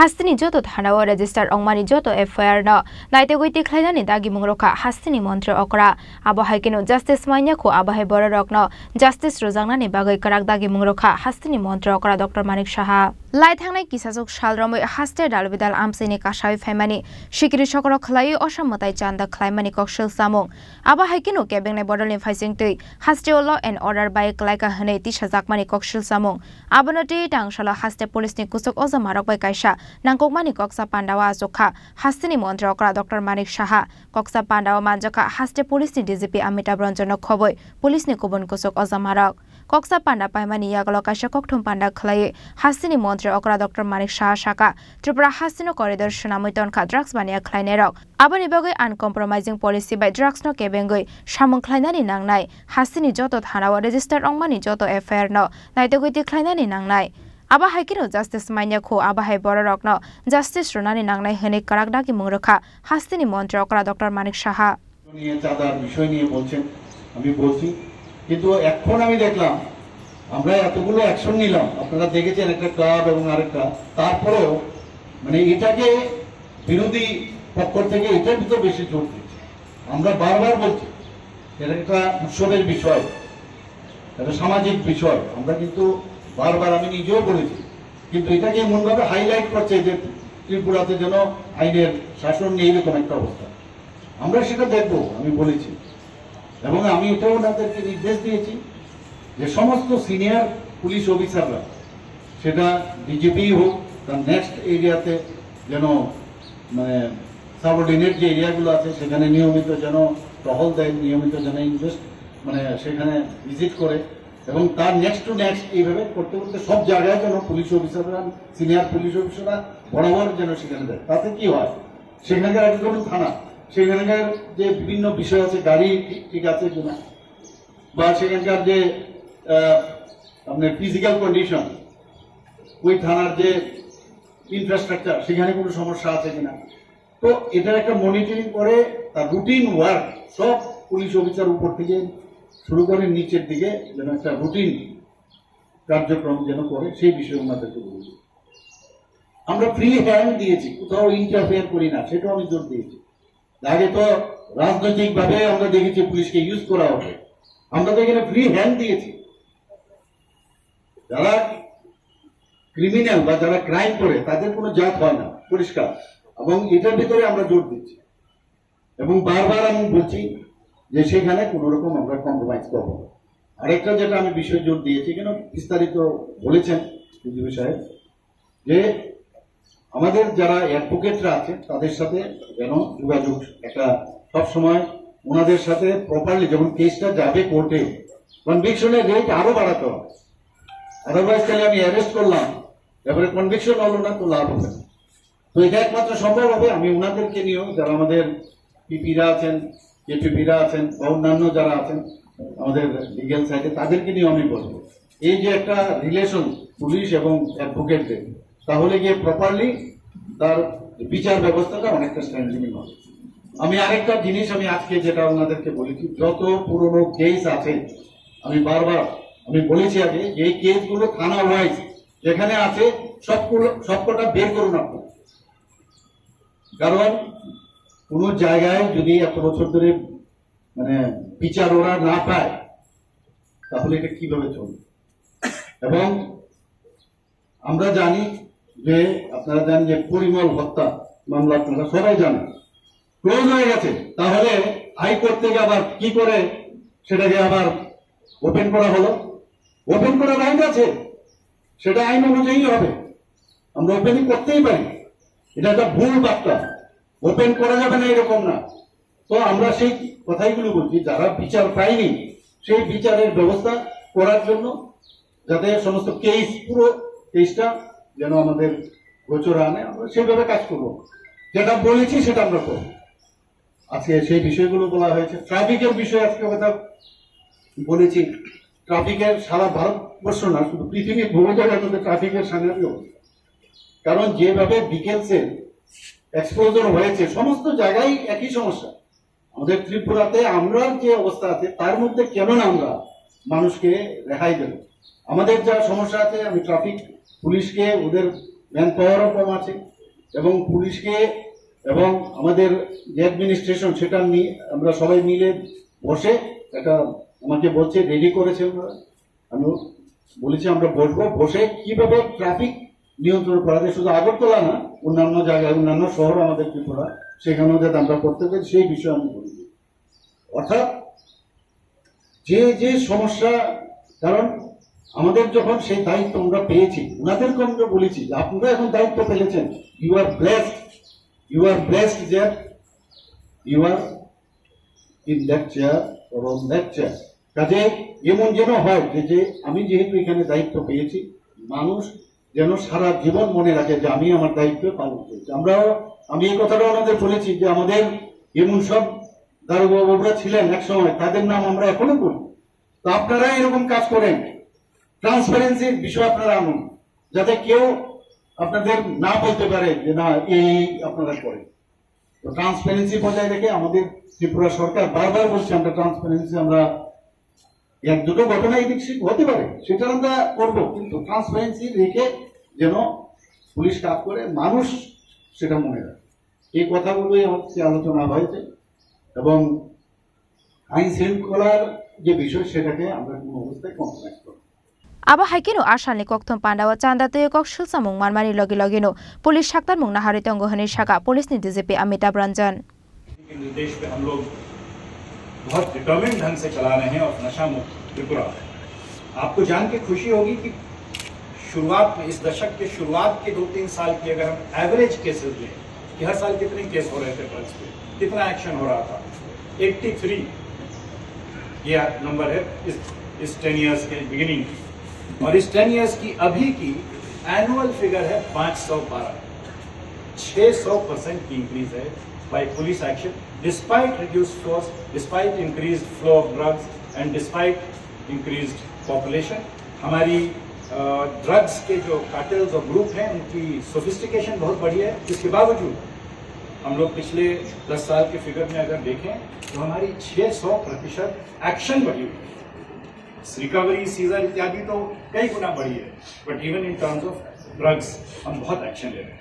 हास्तिनि जतो थानाव रेजिस्टार अंगमानि जतो एफआईआर न नाइतेगुइ तिख्लाइनानि दागि मुंगरखा हास्तिनि मन्त्री अकरा आबहाय केनो जस्टिस माइन्याखौ आबहाय बर रकन जस्टिस रोजांनानि बागै कराक दागि मुंगरखा हास्तिनि मन्त्री अकरा डॉक्टर मानिक साहा लाई थांनाय किसाजुक सालरमै हास्ते दालबिदाल आमसेनि कासाय फाइमानि सिकिरि सकरो खलायै असम्मताय चान्दा खलायमानि कक्सल सामुं आबहाय केनो केबेंनाय बदलनि फाइसिंतै हास्ते ल एन्ड अर्डार बाय क्लाइका हनै तिसाजाकमानि कक्सल सामुं आबनति टांसाला हास्ते पुलिसनि कुसुक अजमारक बाय कायसा नांगकमानि कक्सा पान्डावा आजखा हास्तिनि मन्त्री अकरा डॉक्टर मानिक साहा कक्सा पान्डावा मानजखा हास्ते पुलिसनि डीजीपी अमिताभ रंजन खबै पुलिसनि गुबुन कुसुक अजमारक कक्सा पान्डा पाइमानि यागल कायसा कक्थुम पान्डा खलायै हास्तिनि मन्त्री अकरा डॉक्टर मानिक साहा साका त्रिपुरा हास्तिनो करिडर सुनामै तनखा ड्राग्स बानिया खलायनाय रक आबनि बागै अनकम्प्रोमाइजिं पलिसि बाय ड्राग्स न केबेंगै सामुं खलायनानि नांनाय हास्तिनि जतो थानाव रेजिस्टार अंगमानि जतो एफआईआर न नाइतेगुइ तिख्लायनानि नांनाय आबहाय केनो जस्टिस माइन्याखौ आबहाय बर रकन जस्टिस रुनानि नांनाय हनै कराक दागि मुंगरखा हास्तिनि मन्त्री अकरा डॉक्टर मानिक साहा নিয়ে চাঁদার বিষয় নিয়ে বলছেন আমি বলছি কিন্তু এখন আমি দেখলাম আমরা এতগুলো অ্যাকশন নিলাম আপনারা দেখেছেন একটা ক্লাব এবং আরেকটা তারপরেও মানে এটাকে বিরোধী পক্ষ থেকে এটার ভিতর বেশি জোর দিচ্ছে আমরা বারবার বলছি এটা একটা উৎসবের বিষয় এটা সামাজিক বিষয় আমরা কিন্তু বারবার আমি নিজেও বলেছি কিন্তু এটাকে এমনভাবে হাইলাইট করছে যে ত্রিপুরাতে যেন আইনের শাসন নেই এরকম একটা অবস্থা আমরা সেটা দেখবো আমি বলেছি এবং আমি এটাও ওনাদেরকে নির্দেশ দিয়েছি যে সমস্ত সিনিয়র পুলিশ অফিসাররা সেটা ডিজিপি হোক তার নেক্সট এরিয়াতে যেন মানে সাবঅর্ডিনেট যে এরিয়াগুলো আছে সেখানে নিয়মিত যেন টহল দেয় নিয়মিত যেন ইনভেস্ট মানে সেখানে ভিজিট করে এবং তার নেক্সট টু নেক্সট এইভাবে করতে করতে সব জায়গায় যেন পুলিশ অফিসাররা সিনিয়র পুলিশ অফিসাররা বরাবর যেন সেখানে দেয় তাতে কি হয় সেখানকার একটা ধরুন থানা সেখানকার যে বিভিন্ন বিষয় আছে গাড়ি ঠিক আছে কিনা বা সেখানকার যে আপনার ফিজিক্যাল কন্ডিশন ওই থানার যে ইনফ্রাস্ট্রাকচার সেখানে কোনো সমস্যা আছে কিনা তো এটার একটা মনিটরিং করে তার রুটিন ওয়ার্ক সব পুলিশ অফিসার উপর থেকে শুরু করে নিচের দিকে যেন একটা রুটিন কার্যক্রম যেন করে সেই বিষয়ে ওনাদেরকে বলেছি আমরা ফ্রি হ্যান্ড দিয়েছি কোথাও ইন্টারফেয়ার করি না সেটাও আমি জোর দিয়েছি আগে তো রাজনৈতিক ভাবে আমরা দেখেছি পুলিশকে ইউজ করা হবে আমরা তো এখানে ফ্রি হ্যান্ড দিয়েছি যারা ক্রিমিনাল বা যারা ক্রাইম করে তাদের কোনো জাত হয় না পরিষ্কার এবং এটার ভিতরে আমরা জোর দিচ্ছি এবং বারবার আমি বলছি যে সেখানে কোন রকম আমরা কম্প্রোমাইজ করবো আরেকটা যেটা আমি বিষয় জোর দিয়েছি কেন বিস্তারিত বলেছেন ডিজিপি সাহেব যে আমাদের যারা অ্যাডভোকেটরা আছে তাদের সাথে যেন যোগাযোগ একটা সবসময় ওনাদের সাথে প্রপারলি যখন কেসটা যাবে কোর্টে কনভিকশনের রেট আরো বাড়াতে হবে আদারওয়াইজ তাহলে আমি অ্যারেস্ট করলাম এবারে কনভিকশন হলো না তো লাভ হবে তো এটা একমাত্র সম্ভব হবে আমি ওনাদেরকে নিয়েও যারা আমাদের পিপিরা আছেন কেপিপিরা আছেন বা অন্যান্য যারা আছেন আমাদের লিগ্যাল সাইডে তাদেরকে নিয়েও আমি বলবো এই যে একটা রিলেশন পুলিশ এবং অ্যাডভোকেটদের তাহলে গিয়ে প্রপারলি তার বিচার ব্যবস্থাটা অনেকটা স্ট্রেংথেনিং হবে আমি আরেকটা জিনিস আমি আজকে যেটা ওনাদেরকে বলেছি যত পুরনো কেস আছে আমি বারবার আমি বলেছি আগে যে এই কেসগুলো থানা ওয়াইজ যেখানে আছে সবকটা বের করুন আপনি কারণ কোন জায়গায় যদি এত বছর ধরে মানে বিচার ওরা না পায় তাহলে এটা কিভাবে চলবে এবং আমরা জানি যে আপনারা জানেন যে পরিমল হত্যা মামলা আপনারা সবাই জানেন ক্লোজ হয়ে গেছে তাহলে হাইকোর্ট থেকে আবার কি করে সেটাকে আবার ওপেন করা হলো ওপেন করার আইন আছে সেটা আইন অনুযায়ী হবে আমরা ওপেনিং করতেই পারি এটা একটা ভুল বার্তা ওপেন করা যাবে না এরকম না তো আমরা সেই কথাইগুলো বলছি যারা বিচার পায়নি সেই বিচারের ব্যবস্থা করার জন্য যাতে সমস্ত কেস পুরো কেসটা যেন আমাদের গোচরে আনে আমরা সেইভাবে কাজ করবো যেটা বলেছি সেটা আমরা করবো আজকে সেই বিষয়গুলো বলা হয়েছে ট্রাফিকের বিষয়ে আজকে কথা বলেছি ট্রাফিকের সারা ভারতবর্ষ না শুধু পৃথিবীর বহু জায়গায় ট্রাফিকের সাংঘাতিক অবস্থা কারণ যেভাবে ডিকেলসের এক্সপোজার হয়েছে সমস্ত জায়গায় একই সমস্যা আমাদের ত্রিপুরাতে আমরা যে অবস্থা আছে তার মধ্যে কেন না আমরা মানুষকে রেহাই দেব আমাদের যা সমস্যা আছে আমি ট্রাফিক পুলিশকে ওদের ম্যান পাওয়ারও কম আছে, এবং পুলিশকে এবং আমাদের যে অ্যাডমিনিস্ট্রেশন সেটা নিয়ে আমরা সবাই মিলে বসে এটা আমাকে বলছে রেডি করেছে ওনারা। আমি বলেছি আমরা বসবো, বসে কিভাবে ট্রাফিক নিয়ন্ত্রণ করা যায়, শুধু আগরতলা না, অন্যান্য জায়গায় অন্যান্য শহর আমাদের ত্রিপুরা সেখানেও যাতে আমরা করতে পারি সেই বিষয়ে আমি বলছি। অর্থাৎ যে যে সমস্যা, কারণ আমাদের যখন সেই দায়িত্ব আমরা পেয়েছি, ওনাদেরকে আমরা বলেছি আপনারা এখন দায়িত্ব পেয়েছেন, ইউ আর ব্লেসড যে you are in that chair or on that chair. কাজে এমন যেন হয় যে আমি যেহেতু এখানে দায়িত্ব পেয়েছি, মানুষ যেন সারা জীবন মনে রাখে যে আমি আমার দায়িত্ব পালন করেছি। আমি এই কথাটা ওনাদের বলেছি যে আমাদের এমন সব দারোগাবাবুরা ছিলেন এক সময়, তাদের নাম আমরা এখনো বলি। তো আপনারা এরকম কাজ করেন, ট্রান্সপারেন্সির বিষয় আপনারা আনুন, যাতে কেউ আপনাদের না বলতে পারে যে না এই আপনারা করেন। তো ট্রান্সপারেন্সি বজায় রেখে আমাদের ত্রিপুরা সরকার বারবার বলছে আমরা ট্রান্সপারেন্সি, আমরা এক দুটো ঘটনা এদিক হতে পারে সেটা আমরা করবো, কিন্তু ট্রান্সপারেন্সি রেখে যেন পুলিশ কাজ করে, মানুষ সেটা মনে রাখে। এই কথাগুলোই আমার আলোচনা হয়েছে, এবং আইন শৃঙ্খলার যে বিষয় সেটাকে আমরা কোনো অবস্থায় কম্প্রোমাইজ করব। Aba haikino ashalni kokthom pandawa chanda tuye kok shilsamung marmari logi logino police शाक्तार मुंग नाहारी तंगोहनी शाखा पुलिस ने डीजीपी अमिताभ रंजन के निर्देश पे हम लोग बहुत डिटर्मिन्ड ढंग से चला रहे हैं और नशा मुक्त त्रिपुरा। आपको जान के खुशी होगी कि शुरुआत में, इस दशक के शुरुआत के 2-3 साल की अगर हम एवरेज केसेस लें कि हर साल कितने केस हो रहे थे ड्रग्स पे, कितना एक्शन हो रहा था, 83 ये नंबर है इस 10 इयर्स के बिगिनिंग, और इस 10 इयर्स की अभी की एनुअल फिगर है 512, 600% की इंक्रीज है by police action, despite reduced force, despite increased flow of drugs and despite increased population. हमारी ड्रग्स के जो कार्टेल्स और ग्रुप हैं उनकी सोफिस्टिकेशन बहुत बढ़ी है। इसके बावजूद हम लोग पिछले 10 साल के फिगर में अगर देखें तो हमारी 600% एक्शन बढ़ी हुई है। रिकवरी, सीजर इत्यादि तो कई गुना बढ़ी है, but even in terms of drugs हम बहुत एक्शन ले रहे हैं।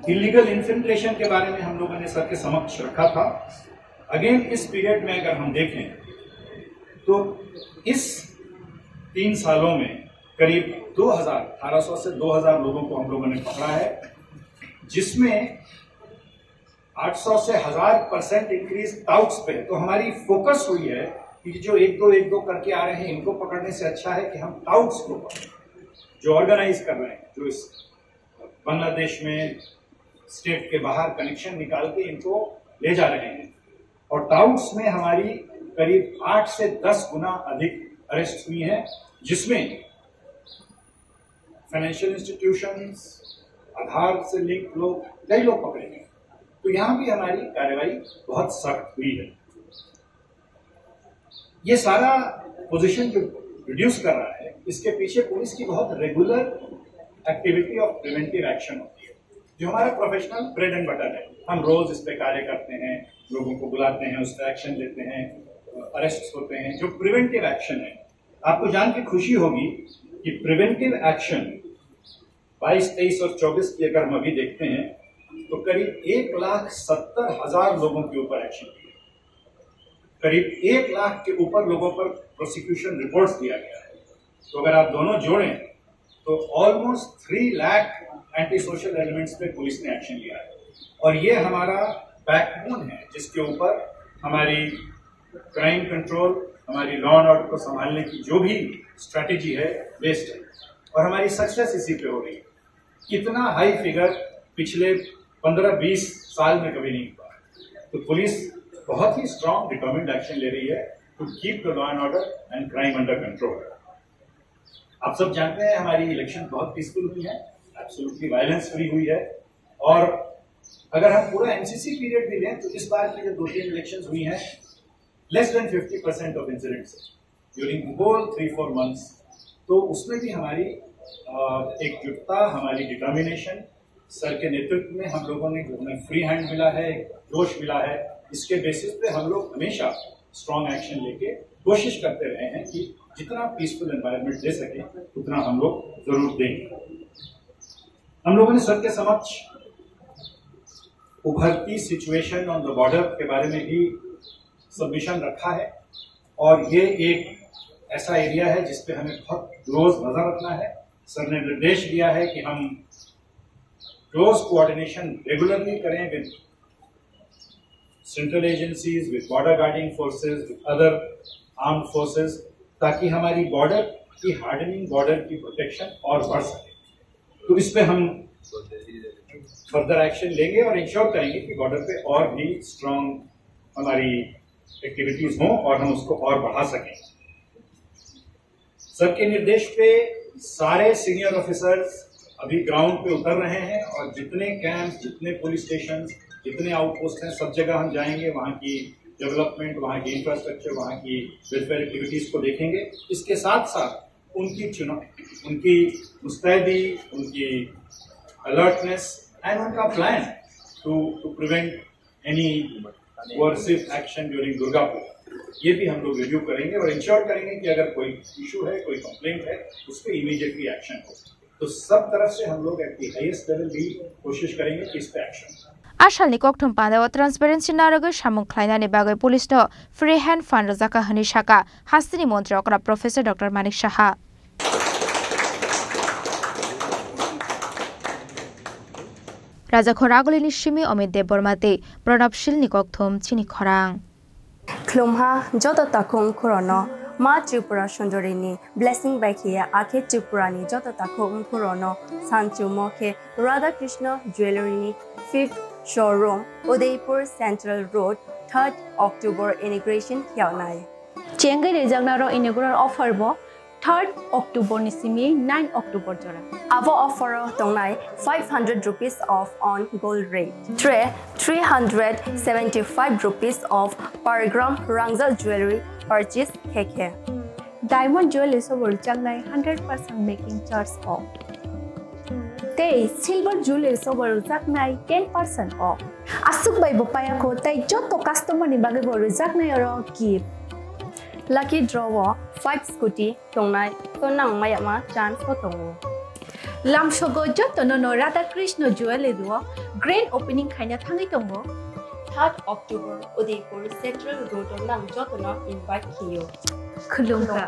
इलीगल इन्फिल्ट्रेशन के बारे में हम लोगों ने सर के समक्ष रखा था। अगेन इस पीरियड में अगर हम देखें तो इस 3 सालों में करीब 1800 से 2000 लोगों को हम लोगों ने पकड़ा है, जिसमें 800 से 1000% इंक्रीज टाउट्स पे। तो हमारी फोकस हुई है कि जो एक दो करके आ रहे हैं इनको पकड़ने से अच्छा है कि हम टाउट्स को पकड़ें, जो ऑर्गेनाइज कर रहे हैं, जो इस बांग्लादेश में स्टेट के बाहर कनेक्शन निकाल के इनको ले जा रहे हैं। और टाउट्स में हमारी करीब 8 से 10 गुना अधिक अरेस्ट हुई हैं, जिसमें फाइनेंशियल इंस्टीट्यूशंस, आधार से लिंक लोग, कई लोग पकड़े गए। तो यहां भी हमारी कार्रवाई बहुत सख्त हुई है। ये सारा पोजीशन जो रिड्यूस कर रहा है, इसके पीछे पुलिस की बहुत regular activity of preventive action होती है, जो हमारा प्रोफेशनल ब्रेड एंड बटर है। हम रोज इस पे कार्य करते हैं, लोगों को बुलाते हैं, उस पर एक्शन लेते हैं, अरेस्ट होते हैं, जो प्रिवेंटिव एक्शन है। आपको जान के खुशी होगी कि प्रिवेंटिव एक्शन 22, 23 और 24 की अगर हम अभी देखते हैं तो करीब 1,70,000 लोगों के ऊपर एक्शन किया, करीब 1 लाख के ऊपर लोगों पर प्रोसिक्यूशन रिपोर्ट्स दिया गया है। तो अगर आप दोनों जोड़ें तो almost 3 lakh anti social elements पे पुलिस ने एक्शन लिया है। और ये हमारा बैकबोन है जिसके ऊपर हमारी क्राइम कंट्रोल, हमारी लॉ एंड ऑर्डर को संभालने की जो भी स्ट्रैटेजी है बेस्ड है, और हमारी सक्सेस इसी पे हो रही है। कितना हाई फिगर पिछले 15-20 साल में कभी नहीं हुआ। तो पुलिस बहुत ही स्ट्रॉन्ग डिटर्मिन्ड एक्शन ले रही है to keep the law and order and crime under control. आप सब जानते हैं हमारी इलेक्शन बहुत पीसफुल हुई है, एब्सोल्युटली वायलेंस फ्री हुई है। और अगर हम पूरा एमसीसी पीरियड भी लें तो इस बार की जो 2-3 इलेक्शंस हुई हैं, less than 50% of incidents during whole 3-4 months. तो उसमें भी हमारी एकजुटता, हमारी डिटर्मिनेशन, सर के नेतृत्व में हम लोगों ने जो हमें फ्री हैंड मिला है, जोश मिला है, इसके बेसिस पे हम लोग हमेशा स्ट्रॉन्ग एक्शन लेके कोशिश करते रहे हैं कि जितना पीसफुल एनवायरनमेंट दे सके उतना हम लोग जरूर देंगे। हम लोगों ने सबके समक्ष उभरती सिचुएशन ऑन द बॉर्डर के बारे में भी सबमिशन रखा है और ये एक ऐसा एरिया है जिस पे हमें बहुत क्लोज नजर रखना है। सर ने निर्देश दिया है कि हम क्लोज कोऑर्डिनेशन रेगुलरली करें with central agencies, with border guarding forces, with other armed forces, ताकि हमारी बॉर्डर की हार्डनिंग, बॉर्डर की प्रोटेक्शन और बढ़ सके। तो इस पे हम फर्दर एक्शन लेंगे और इंश्योर करेंगे कि बॉर्डर पे और भी स्ट्रांग हमारी एक्टिविटीज हों और हम उसको और बढ़ा सकें। सर के निर्देश पे सारे सीनियर ऑफिसर्स अभी ग्राउंड पे उतर रहे हैं और जितने कैंप, जितने पुलिस स्टेशन, जितने आउटपोस्ट हैं, सब जगह हम जाएंगे, वहां की डेवलपमेंट, वहां की इंफ्रास्ट्रक्चर, वहां की वेलफेयर एक्टिविटीज को देखेंगे। इसके साथ साथ उनकी मुस्तैदी, उनकी अलर्टनेस एंड उनका plan to prevent any coercive action during Durga Puja, ये भी हम लोग रिव्यू करेंगे और इंश्योर करेंगे कि अगर कोई इशू है, कोई कंप्लेंट है, उस पर इमीडिएटली एक्शन हो। तो सब तरफ से हम लोग एट दी हाईएस्ट लेवल भी कोशिश करेंगे कि इस पर एक्शन हो। आसालनि कक्थुम पान्दाव ट्रान्सपेरेन्सि नारगै सामुं ख्लायनानि बागै पुलिसनो फ्री हैंड फान्ड रजाका हनि साका हास्तिनि मन्त्री अकरा प्रोफेसर डॉक्टर मानिक साहा राजा खरागलिनि सिमी अमित देव बर्माते प्रणबशीलनि कक्थुम चिनि खरां ख्लुमहा जत ताखुं खुरनो मा त्रिपुरा सुंदरिनी ब्लेसिंग बाइकिया आखे त्रिपुरानी जत ताखुं खुरनो सांचु मखे Radha Krishna jewellery 5th showroom Udaipur central road 3rd October inauguration खियावनाय चेंगे रेजागनारो इनॉग्रेशन ऑफर बो 3rd October निसिमी 9 October जरा Our offer tonight 500 rupees off on gold rate. 375 rupees off per gram Rangzal jewelry purchase KK. Diamond jewelry sobor changnai 100% making charge off. Te silver jewelry sobor changnai 10% off. Asuk bai bopaya ko tai joto customer ni bagai boru changnai oro gift. Lucky draw 5 scooty tonight tonang mayama chance ko tongo. Lamsogo jotono no Radha Krishna jewelry duo grand opening khaina thangai tongo 3rd October Udaipur Central Road nang jotono invite kiyo. Khulungka